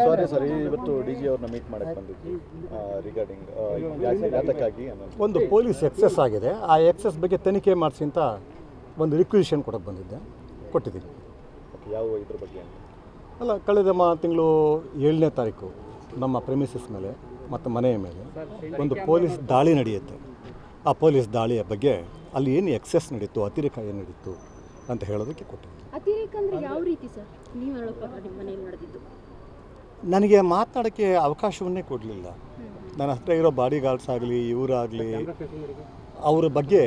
Sorry sir, ಇವತ್ತು D G ಅವ್ರನ್ನ meet ಮಾಡಕ್ಕೆ ಬಂದಿದ್ವಿ ರಿಗಾರ್ಡಿಂಗ್ ಯಾತಕ್ಕಾಗಿ ಅನ್ನೋದು. ಒಂದು ಪೊಲೀಸ್ ಎಕ್ಸೆಸ್ ಆಗಿದೆ, ಆ ಎಕ್ಸೆಸ್ ಬಗ್ಗೆ ತನಿಖೆ ಮಾಡಿಸಿ ಅಂತ ಒಂದು ರಿಕ್ವಿಸಿಷನ್ ಕೊಡೋಕ್ಕೆ ಬಂದಿದ್ದೆ, ಕೊಟ್ಟಿದ್ದೀನಿ. ಯಾವ ಇದ್ರ ಬಗ್ಗೆ ಅಂತ? ಅಲ್ಲ, ಕಳೆದ ತಿಂಗಳು 7ನೇ ತಾರೀಕು ನಮ್ಮ ಪ್ರೆಮಿಸಸ್ ಮೇಲೆ ಮತ್ತು ಮನೆಯ ಮೇಲೆ ಒಂದು ಪೊಲೀಸ್ ದಾಳಿ ನಡೆಯುತ್ತೆ. ಆ ಪೊಲೀಸ್ ದಾಳಿಯ ಬಗ್ಗೆ ಅಲ್ಲಿ ಏನು ಎಕ್ಸೆಸ್ ನಡೀತು, ಅತಿರೇಕ ಏನು ನಡೀತು ಅಂತ ಹೇಳೋದಕ್ಕೆ ಕೊಟ್ಟಿದ್ದೀನಿ. ಅತಿರೇಕ ಅಂದರೆ ಯಾವ ರೀತಿ ಸರ್? ನೀವು ಹೇಳೋ ಪ್ರಕಾರ ನಿಮ್ಮ ಮನೆಯಲ್ಲಿ ನಡೆದಿದ್ದು? ನನಗೆ ಮಾತನಾಡೋಕ್ಕೆ ಅವಕಾಶವನ್ನೇ ಕೊಡಲಿಲ್ಲ. ನನ್ನ ಹತ್ರ ಇರೋ ಬಾಡಿ ಗಾರ್ಡ್ಸ್ ಆಗಲಿ, ಇವರಾಗಲಿ, ಅವರ ಬಗ್ಗೆ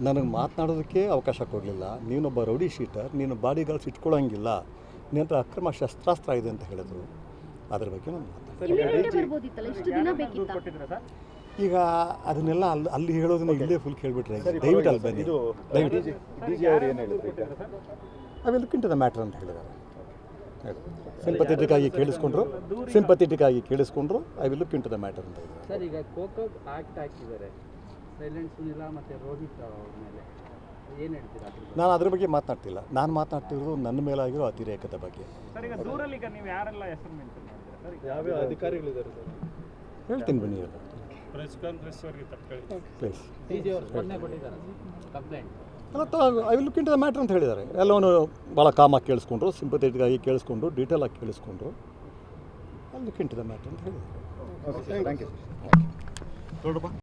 ನನಗೆ ಮಾತನಾಡೋದಕ್ಕೆ ಅವಕಾಶ ಕೊಡಲಿಲ್ಲ. ನೀನೊಬ್ಬ ರೌಡಿ ಶೀಟರ್, ನೀನು ಬಾಡಿ ಗಾರ್ಡ್ಸ್ ಇಟ್ಕೊಳ್ಳೋಂಗಿಲ್ಲ, ನಿನ್ನ ಹತ್ರ ಅಕ್ರಮ ಶಸ್ತ್ರಾಸ್ತ್ರ ಇದೆ ಅಂತ ಹೇಳಿದ್ರು. ಅದ್ರ ಬಗ್ಗೆ ನಾನು ಈಗ ಅದನ್ನೆಲ್ಲ ಅಲ್ಲಿ ಹೇಳೋದನ್ನ ಇಲ್ಲೇ ಫುಲ್ ಕೇಳಿಬಿಟ್ರೆ ದಯವಿಟ್ಟು ಅಲ್ಲಿ ಬನ್ನಿ. I will look into the matter ಅಂತ ಹೇಳಿದ್ದಾರೆ. ಸಿಂಪಥೆಟಿಕ್ ಆಗಿ ಕೇಳಿಸ್ಕೊಂಡ್ರು I will look into the matter ಅಂತ ಹೇಳಿದ್ದಾರೆ. ಸರ್, ಈಗ ಕೋಕೋ ಆಕ್ಟ್ ಹಾಕಿದ್ದಾರೆ, ಸೈಲೆಂಟ್ ಸುನಿಲ ಮತ್ತು ರೋಹಿತ್ ಮೇಲೆ ಏನು ಹೇಳ್ತೀರಾ? ನಾನು ಅದ್ರ ಬಗ್ಗೆ ಮಾತನಾಡ್ತಿಲ್ಲ. ನಾನು ಮಾತನಾಡ್ತಿರೋದು ನನ್ನ ಮೇಲಾಗಿರೋ ಅತಿರೇಕದ ಬಗ್ಗೆ. ಸರ್, ಈಗ ದೂರಲ್ಲಿ ಈಗ ನೀವು ಯಾರೆಲ್ಲ ಹೆಸರು ಮೆನ್ಷನ್ ಮಾಡಿದ್ದೀರಾ ಸರ್? ಯಾವ್ಯಾವ ಅಧಿಕಾರಿಗಳಿದ್ದಾರೆ ಸರ್? ಹೇಳ್ತೀನಿ ಬನ್ನಿ. ಎಲ್ಲ ಪ್ರೆಸ್ ಕಾನ್ಫರೆನ್ಸ್ ಅವರಿಗೆ ತಪ್ಪು please complaint I will look into the matter ಅಂತ ಹೇಳಿದ್ದಾರೆ. ಎಲ್ಲವೂ ಭಾಳ ಕಾಮಾಗಿ ಕೇಳಿಸ್ಕೊಂಡ್ರು, ಸಿಂಪಥೆಟಿಕ್ ಆಗಿ ಕೇಳಿಸ್ಕೊಂಡ್ರು, ಡೀಟೇಲ್ ಆಗಿ ಕೇಳಿಸ್ಕೊಂಡ್ರು. I look into the matter ಅಂತ ಹೇಳಿದ್ದಾರೆ. Thank you.